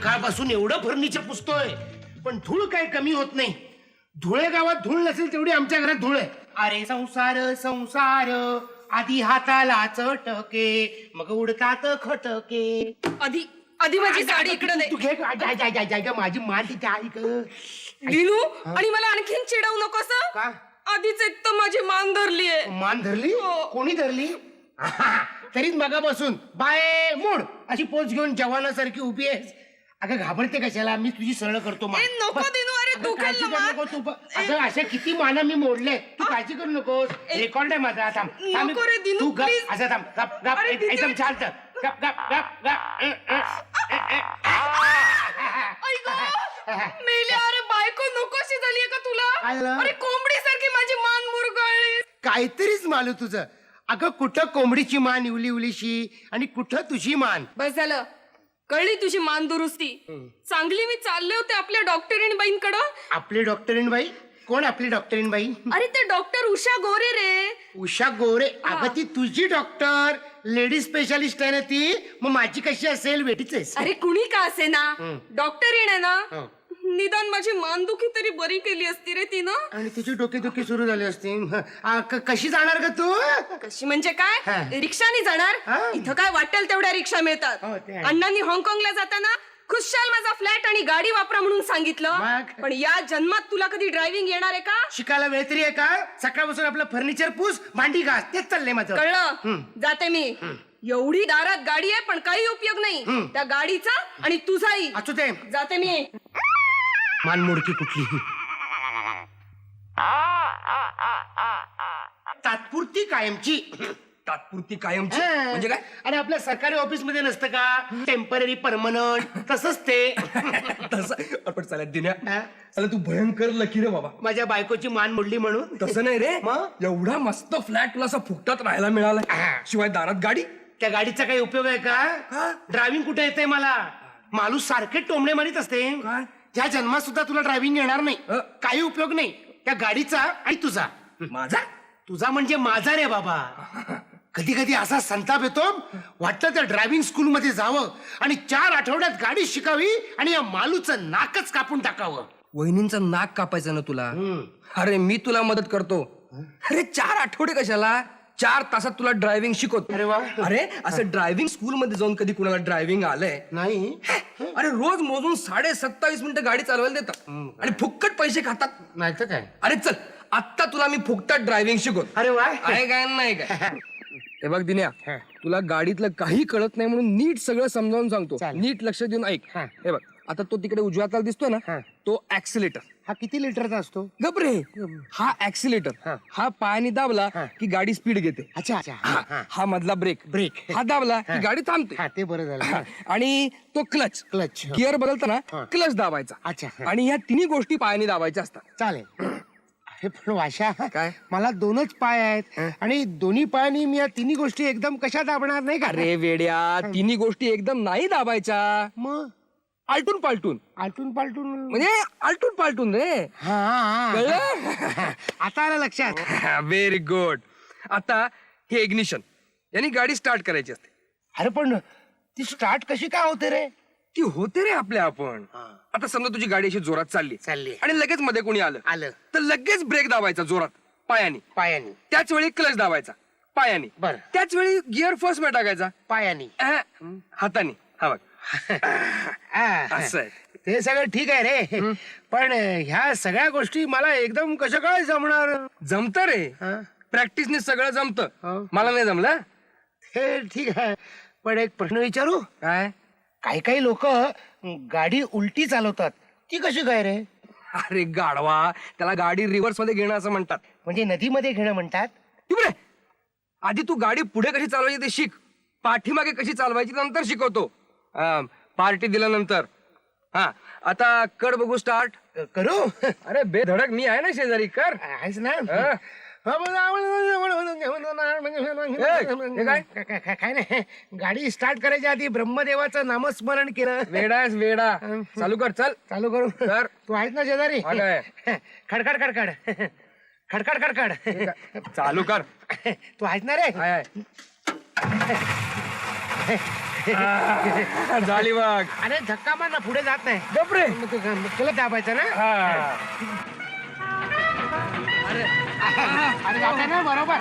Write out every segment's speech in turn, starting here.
सकाळपासून एवढं फर्निचर पुसतोय पण धूळ काय कमी होत नाही. धुळे गावात धूळ नसेल तेवढी आमच्या घरात धूळ आहे. अरे संसार संसार आधी हाताला चटके मग उडतात खटके. आधी आधी माझी साडी इकडे दे. तू घे ग, माझी मान तिथे ऐक. दिनू आणि मला आणखीन चिडवू नकोस का? आधीच एक तर माझी मान धरलीये. मान धरली? हो. कोणी धरली? तरीच मगापासून बाय मोड अशी पोच घेऊन जवानासारखी उभी आहेस. अगं घाबरते कशाला? मी तुझी सरळ करतो मान. ए, नको दिनू, अरे अगं, दुखेल काळजी ना करू मान. नको तू. अगं अशा किती माना मी मोडले. तू काळजी करू नकोस. रेकॉर्ड आहे माझा. थांब थांब. नको रे दिनू, तू गप please. असं थांब. गप गप अरे, एकदम शांत. गप गप गप गप. आई गं, मेली. अरे बायको नकोशी झालीये का तुला? काय झालं? अरे कोंबडी सारखी माझी मान मुरगळली. काहीतरीच मालू तुझं. अगं कुठं कोंबडीची मान इवली इवलीशी आणि कुठं तुझी मान. बस झालं, कळली तुझी मान दुरुस्ती. चांगली मी चालले होते आपल्या डॉक्टरीण बाईंकडं. आपली डॉक्टरीण बाई? कोण आपली डॉक्टरीण बाई? अरे ते डॉक्टर उषा गोरे रे. उषा गोरे? अगं ती तुझी डॉक्टर, लेडीज स्पेशालिस्ट आहे ना ती. मग माझी कशी असेल? वेटीच आहेस. अरे कुणी का असे ना, डॉक्टरीण आहे ना. हं. निदान माझी मानदुखी तरी बरी केली असती रे तिनं. आणि तिची डोकेदुखी सुरू झाली असती. कशी जाणार ग तू? कशी म्हणजे काय? हा. रिक्षाने जाणार. हा. इथं काय वाटेल तेवढ्या रिक्षा मिळतात. हो, ते आहे. अण्णांनी हाँगकाँगला जाताना खुशाल माझा फ्लॅट आणि गाडी वापरा म्हणून सांगितलं. मग? पण या जन्मात तुला कधी ड्रायव्हिंग येणार आहे का? शिकायला वेळ तरी आहे का? सकाळपासून आपलं फर्निचर पूस, भांडी घास, तेच चाललंय माझं. कळलं? जाते मी. एवढी दारात गाडी आहे पण काही उपयोग नाही त्या गाडीचा आणि तुझाही. असू दे. जाते मी. मानमोडकी कुठली? तात्पुरती कायमची. तात्पुरती कायमची म्हणजे काय? अरे आपल्या सरकारी ऑफिस मध्ये नसतं का टेम्पररी परमनंट? तसंच ते. तसं पण चालत दिन्या. हा? चला तू भयंकर लकी रे बाबा. माझ्या बायकोची मान मोडली म्हणून? तसं नाही रे. मग? एवढा मस्त फ्लॅट तुला असा फुकटात राहायला मिळाला. शिवाय दारात गाडी. त्या गाडीचा काही उपयोग आहे का? ड्रायव्हिंग कुठे येते मला? माणूस सारखे टोमणे मारीत असते. काय? ज्या जन्मात सुद्धा तुला ड्रायव्हिंग येणार नाही. काही उपयोग नाही त्या गाडीचा आणि तुझा. माझा? तुझा म्हणजे माझा रे बाबा. कधी कधी असा संताप येतो, वाटतं त्या ड्रायव्हिंग स्कूल मध्ये जावं आणि 4 आठवड्यात गाडी शिकावी आणि या मालूचं नाकच कापून टाकावं. वहिनींचं नाक कापायचं ना तुला? अरे मी तुला मदत करतो. अरे 4 आठवडे कशाला? 4 तासात तुला ड्रायव्हिंग शिकवतो. अरे वा. अरे असं ड्रायव्हिंग स्कूल मध्ये जाऊन कधी कुणाला ड्रायव्हिंग आलंय? नाही. अरे रोज मोजून 27.5 मिनिटं गाडी चालवायला देतात आणि फुक्कट पैसे खातात. नाही तर काय. अरे चल आत्ता तुला मी फुकटात ड्रायव्हिंग शिकवतो. अरे वा. आहे काय नाही काय? हे बघ दिन्या, तुला गाडीतलं काही कळत नाही म्हणून नीट सगळं समजावून सांगतो. चालेल. नीट लक्ष देऊन ऐक. हा. हे बघ आता तो तिकडे उजव्या हाताला दिसतोय ना, तो ऍक्सिलेटर. हा किती लिटरचा असतो? गबरे, हा ऍक्सिलेटर. हा पायाने दाबला की गाडी स्पीड घेते. अच्छा अच्छा. हा मधला ब्रेक. ब्रेक. हा दाबला की गाडी थांबते. हा ते बरं झालं. आणि तो क्लच. क्लच. गिअर बदलताना क्लच दाबायचा. अच्छा. आणि ह्या तिन्ही गोष्टी पायाने दाबायच्या असतात. चालेल. अरे पण वाशा, काय? मला 2च पाय आहेत आणि दोन्ही पायानी मी या तिन्ही गोष्टी एकदम कशा दाबणार नाही का? अरे वेड्या, तिन्ही गोष्टी एकदम नाही दाबायच्या. मग आलटून पालटून. आलटून पालटून म्हणजे आलटून पालटून रे. हा. कळलं? आता आलं लक्षात. Very good. आता हे इग्निशन यांनी गाडी स्टार्ट करायची असते. अरे पण ती स्टार्ट कशी काय होते रे? ती होते रे आपल्या आपण. आता समजा तुझी गाडी अशी जोरात चालली आणि लगेच मध्ये कोणी आलं तर लगेच ब्रेक दाबायचा जोरात पायाने. त्याच वेळी क्लच दाबायचा पायाने. बरं. त्याच वेळी गिअर फर्स्ट मध्ये टाकायचा पायानी. हाताने. हा बघ असं आहे. ते सगळं ठीक आहे रे, पण ह्या सगळ्या गोष्टी मला एकदम कसं काय जमणार? जमत रे. प्रॅक्टिसने सगळं जमतं. मला नाही जमलं. हे ठीक आहे, पण एक प्रश्न विचारू? काय? काही लोक गाडी उलटी चालवतात, ती कशी काय रे? अरे गाढवा, त्याला गाडी रिव्हर्स मध्ये घेणं असं म्हणतात. म्हणजे नदीमध्ये घेणं म्हणतात? इकडे आधी तू गाडी पुढे कशी चालवायची ते शिक, पाठीमागे कशी चालवायची नंतर शिकवतो. पार्टी दिल्यानंतर. हा आता कड बघू स्टार्ट. करू? अरे बेधडक मी आहे ना शेजारी, कर. आहेस ना? काय नाही, गाडी स्टार्ट करायच्या आधी ब्रह्मदेवाचं नामस्मरण केलं. वेडास वेडा. चालू कर. चल चालू करू. कर. तू आहेस ना शेजारी? खडखड खडखड खडखड खडखड चालू कर. तू आहेस ना रे? आहे. झाली बघ. अरे धक्का मार ना, पुढे जात नाही. बापरे. मग तुला दाबायचं ना. अरे जाता ना बरोबर.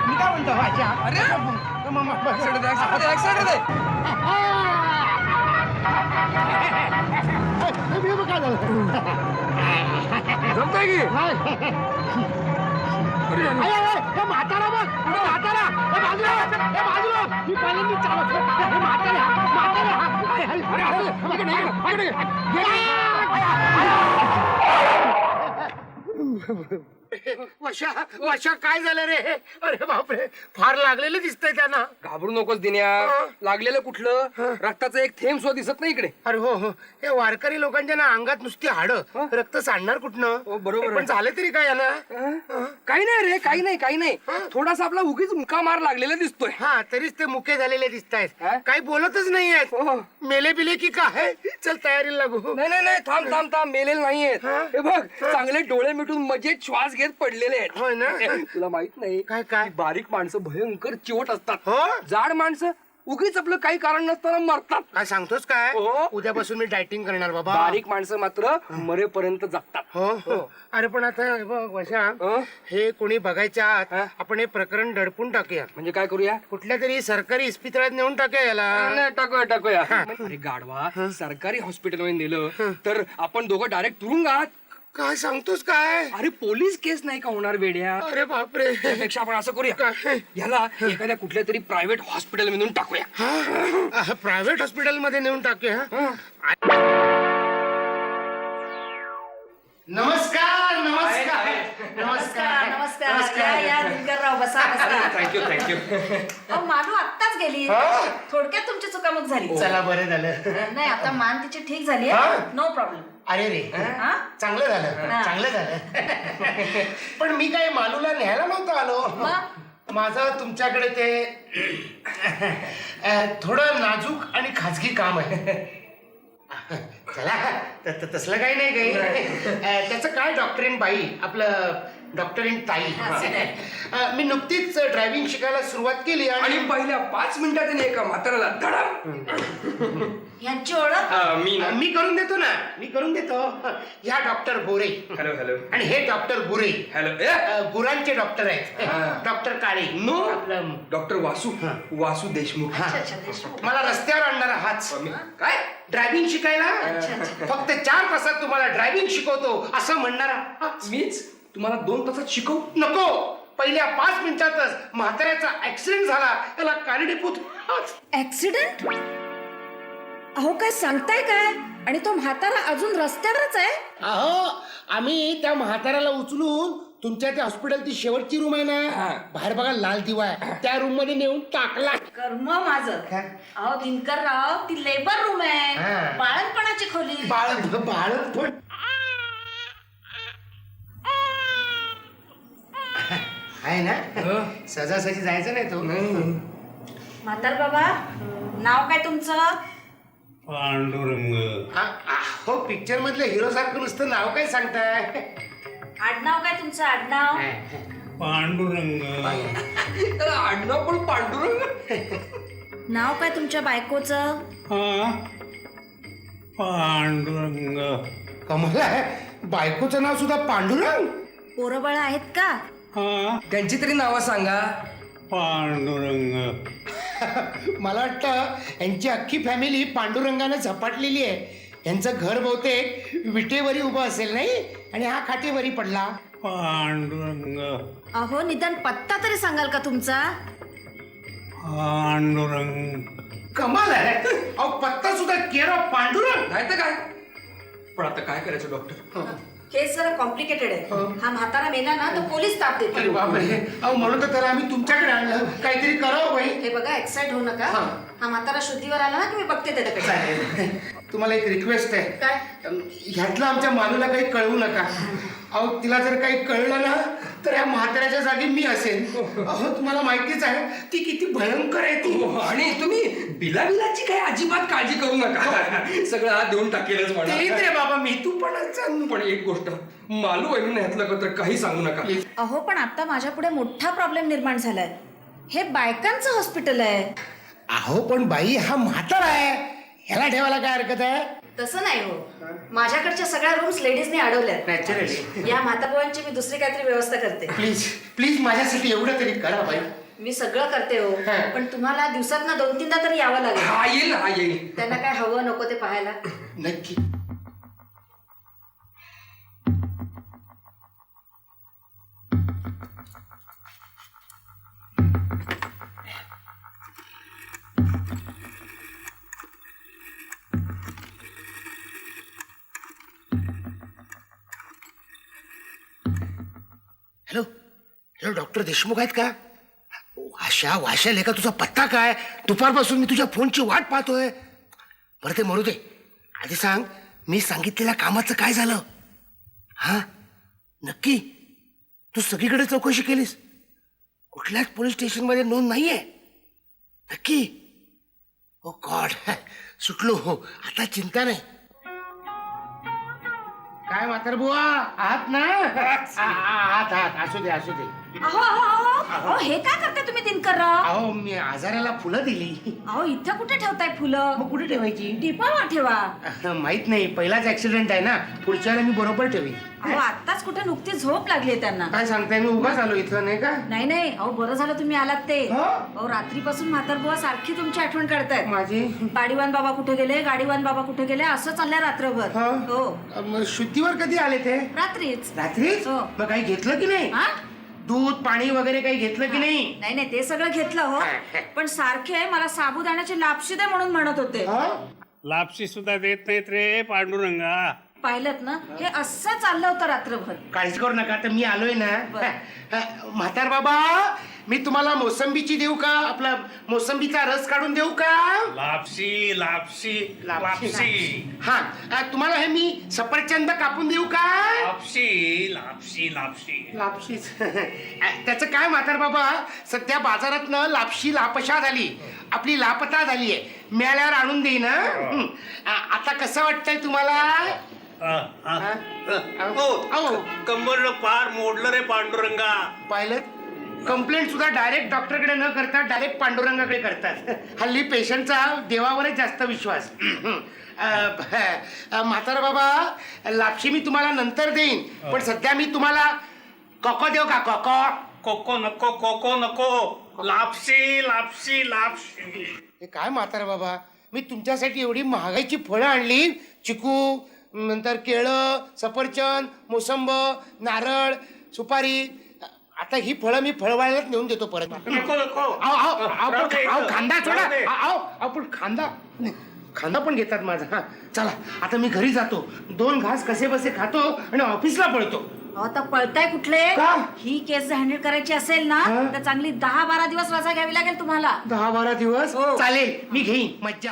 मी काय म्हणतो अरे जमतंय की म्हातारा बघ, म्हातारा बाजूला मी पहिल्यांदा चालत वशा वशा काय झालं रे? अरे बापरे, फार लागलेलं दिसतंय त्यांना. घाबरू नकोस दिन्या. लागलेलं कुठलं? रक्ताचं एक थेंब सुद्धा दिसत नाही इकडे. अरे हो हो, हे वारकरी लोकांच्या ना अंगात नुसती हाडं, रक्त सांडणार कुठनं? हो, बरोबर आहे. पण झालं तरी काय याला? काही नाही रे, काही नाही. थोडासा आपला उगीच मुका मार लागलेला दिसतोय. हा, तरीच ते मुके झालेले दिसतायत. हा? काही बोलतच नाहीयेत. हो. मेले बिले की काय? चल तयारीला लागू. नाही थांब मेलेले नाहीयेत. हे बघ, चांगले डोळे मिटून मजेत श्वास घेत पडलेले आहेत. होय ना? तुला माहित नाही काय काय? बारीक माणसं भयंकर चिवट असतात. हो? जाड माणसं उगीच आपलं काही कारण नसताना मरतात. काय सांगतोस काय? हो. उद्यापासून मी डायटिंग करणार बाबा. बारीक माणसं मात्र मरेपर्यंत जगतात. हो हो. अरे पण आता हे बघ वशा, हं? हे कोणी बघायच्या आत हं? आपण हे प्रकरण दडपून टाकूया. म्हणजे काय करूया? कुठल्या तरी सरकारी इस्पितळात नेऊन टाकूया याला. नाही, टाकूया. अरे गाढवा, सरकारी हॉस्पिटल मध्ये नेलं तर आपण दोघं डायरेक्ट तुरुंगात. काय सांगतोस काय? अरे पोलीस केस नाही का होणार वेड्या? अरे बापरे. त्यापेक्षा आपण असं करूया, काय? याला एखाद्या कुठल्या तरी प्रायव्हेट हॉस्पिटल मधून टाकूया. प्रायव्हेट हॉस्पिटल मध्ये नेऊन टाकूया. नमस्कार नमस्कार नमस्कार नमस्कार. या दिनकरराव, बसा बसा. थँक्यू. अहो, मालू आत्ताच गेली. थोडक्यात तुमची चुकामुक झाली. चला बरं झालं. नाही, आता मान तिची ठीक झाली. No problem. अरे रे, चांगलं झालं, चांगलं झालं. पण मी काय मालूला न्यायला नव्हतो आलो. माझं तुमच्याकडे ते थोडं नाजूक आणि खाजगी काम आहे. चला, तसलं काही नाही काही. त्याचं काय डॉक्टरीन बाई, आपलं डॉक्टरीन ताई. मी नुकतीच ड्रायव्हिंग शिकायला सुरुवात केली आणि पहिल्या 5 मिनिटात त्याने एका म्हाताऱ्याला धडा. यांची ओळख मी करून देतो ना, मी करून देतो. ह्या डॉक्टर बोरे. हॅलो. आणि हे डॉक्टर गुरे. हॅलो. गुरांचे डॉक्टर आहेत. डॉक्टर काळे. नो, आपलं डॉक्टर वासू देशमुख. मला रस्त्यावर आणणारा हाच. काय? ड्रायव्हिंग शिकायला फक्त 4 तासात तुम्हाला ड्रायव्हिंग शिकवतो असं म्हणणारा हाच. मीच तुम्हाला 2 तासात शिकवू? नको, पहिल्या 5 मिनिटातच म्हाताऱ्याचा ऍक्सिडेंट झाला, त्याला कारणीभूत हाच. ऍक्सिडेंट? अहो, काय सांगताय काय? आणि तो म्हातारा अजून रस्त्यावरच आहे? अहो, आम्ही त्या म्हाताऱ्याला उचलून तुमच्या त्या हॉस्पिटलची शेवटची रूम आहे ना, बाहेर बघा लाल दिवा आहे, त्या रूम मध्ये नेऊन टाकला. कर्म माझं. अहो दिनकरराव, ती लेबर रूम आहे, बाळणपणाची खोली. बाळपण आहे ना. सजासजी जायचं नाही तो. म्हातार बाबा, नाव काय तुमचं? पांडुरंग. हो, पिक्चर मधल्या हिरो सारखं नुसतं नाव काय सांगताय? आडनाव काय तुमचं? आडनाव? पांडुरंग. आडनाव पण पांडुरंग. नाव काय तुमच्या बायकोचं? हा, पांडुरंग. कमला, बायकोचं नाव सुद्धा पांडुरंग? पोरबळ आहेत का? हा, त्यांची तरी नावं सांगा. पांडुरंग. मला वाटतं यांची अख्खी फॅमिली पांडुरंगाने झपाटलेली आहे. यांचं घर बहुतेक विटेवरी उभं असेल नाही, आणि हा खाटेवरी पडला. पांडुरंग. अहो, निदान पत्ता तरी सांगाल का तुमचा? पांडुरंग. कमाल आहे. अहो, पत्ता सुद्धा केरा पांडुरंग. नाही तर काय. पण आता काय करायचं डॉक्टर? केस जरा कॉम्प्लिकेटेड आहे. हा म्हातारा मेला ना, तो पोलीस ताप अरे देतो. बापरे. अहो, म्हणून तर त्याला आम्ही तुमच्याकडे आणलं. काहीतरी करावं बाई. हे बघा, एक्साइट होऊ नका. हा म्हातारा शुद्धीवर आला ना की मी बघते त्याच्याकडे. तुम्हाला एक रिक्वेस्ट आहे. काय? ह्यातलं आमच्या मालूला काही कळवू नका. अहो तिला जर काही कळलं ना तर या म्हाताऱ्याच्या जागी मी असेन. अहो तुम्हाला माहितीच आहे ती किती भयंकर आहे ती. आणि तुम्ही बिलाची काही अजिबात काळजी करू नका. सगळं हात देऊन टाकेलच तेच म्हणा. रे बाबा मी तू पण पण एक गोष्ट, मालू वहिनी ह्यातलं तर काही सांगू नका. अहो पण आता माझ्या पुढे मोठा प्रॉब्लेम निर्माण झालाय. हे बायकांचं हॉस्पिटल आहे. अहो पण बाई हा म्हातारा आहे, ह्याला ठेवायला काय हरकत आहे? तसं नाही हो, माझ्याकडच्या सगळ्या रूम्स लेडीजने अडवल्यात. नॅचरली. या म्हातापोळ्यांची मी दुसरी काहीतरी व्यवस्था करते. प्लीज प्लीज माझ्यासाठी एवढं तरी करा बाई. मी सगळं करते हो, पण तुम्हाला दिवसात 2-3दा तरी यावं लागेल. हा येईल ना, हा येईल. त्यांना काय हवं नको ते पाहायला. नक्की. हॅलो हॅलो डॉक्टर देशमुख आहेत का? वाशा लेखा तुझा पत्ता काय? दुपारपासून मी तुझ्या फोनची वाट पाहतोय. बरं ते मरू दे, आधी सांग मी सांगितलेल्या कामाचं काय झालं? हा नक्की तू सगळीकडे चौकशी केलीस? कुठल्याच पोलीस स्टेशनमध्ये नोंद नाहीये? नक्की? ओ गॉड, सुटलो हो, आता चिंता नाही. काय म्हातार बुवा आहात ना? आहात आहात, असू दे असू दे. अहो अहो अहो अहो हे काय करताय तुम्ही दिनकरराव? अहो मी आजाराला फुलं दिली. अहो इथं कुठे ठेवताय फुलं? मग कुठे ठेवायची? टिपावर ठेवा. माहित नाही, पहिलाच ऍक्सिडेंट आहे ना, पुढच्या वेळेला मी बरोबर ठेवी. अहो आत्ताच कुठे नुकती झोप लागली त्यांना. काय सांगताय, मी उगाच आलो इथं नाही का? नाही नाही, अहो बरं झालं तुम्ही आलात ते. हो? अहो रात्रीपासून म्हातारबुवा सारखी तुमची आठवण काढतायत. माझी गाडीवान बाबा कुठे गेले, गाडीवान बाबा कुठे गेले असं चाललंय रात्रभर. हो? हो मग शुद्धीवर कधी आले ते? रात्रीच. रात्रीच? हो. मग काही घेतलं की नाही? हा? दूध पाणी वगैरे काही घेतलं की नाही? नाही नाही ते सगळं घेतलं हो, पण सारखे मला साबुदाण्याची लापशी दे म्हणून म्हणत होते. हा? लापशी सुद्धा देत नाहीत रे पांडुरंगा. पाहिलं ना, हे असं चाललं होतं रात्रभर. काळजी करू नका, तर मी आलोय ना. बरं. म्हातार बाबा मी तुम्हाला मोसंबीची देऊ का? आपला मोसंबीचा रस काढून देऊ का? लापशी लापशी लापशी हा तुम्हाला हे मी सफरचंद कापून देऊ का? लापशी लापशी लापशी लापशीच. त्याचं काय म्हातार बाबा, सध्या बाजारात ना लापशी लापशा झाली, आपली लापता झाली आहे. मिळाल्यावर आणून देईन. आता कसं वाटतंय तुम्हाला? अहो कंबर पार मोडलं रे पांडुरंगा. पाहिलं, कंप्लेंट सुद्धा डायरेक्ट डॉक्टरकडे न करता डायरेक्ट पांडुरंगाकडे करतात. हल्ली पेशंटचा देवावरच जास्त विश्वास. म्हातारा बाबा लापशी मी तुम्हाला नंतर देईन, पण सध्या मी तुम्हाला कोको देऊ का? कोको नको कोको नको, लापशी लापशी लापशी. हे काय म्हातारा बाबा, मी तुमच्यासाठी एवढी महागाईची फळं आणली, चिकू, नंतर केळं, सफरचंद, मोसंब, नारळ, सुपारी. आता ही फळं मी फळवाळ्यात नेऊन देतो परत. नको नको. खांदा सोडा. पण खांदा पण घेतात माझा. हा चला आता मी घरी जातो, 2 घास कसे बसे खातो आणि ऑफिसला पळतो. अहो आता पळताय कुठले? का? ही केस हँडल करायची असेल ना हा? तर चांगली 10-12 दिवस रजा घ्यावी लागेल तुम्हाला. 10-12 दिवस हो. चालेल, मी घेईन मज्जा.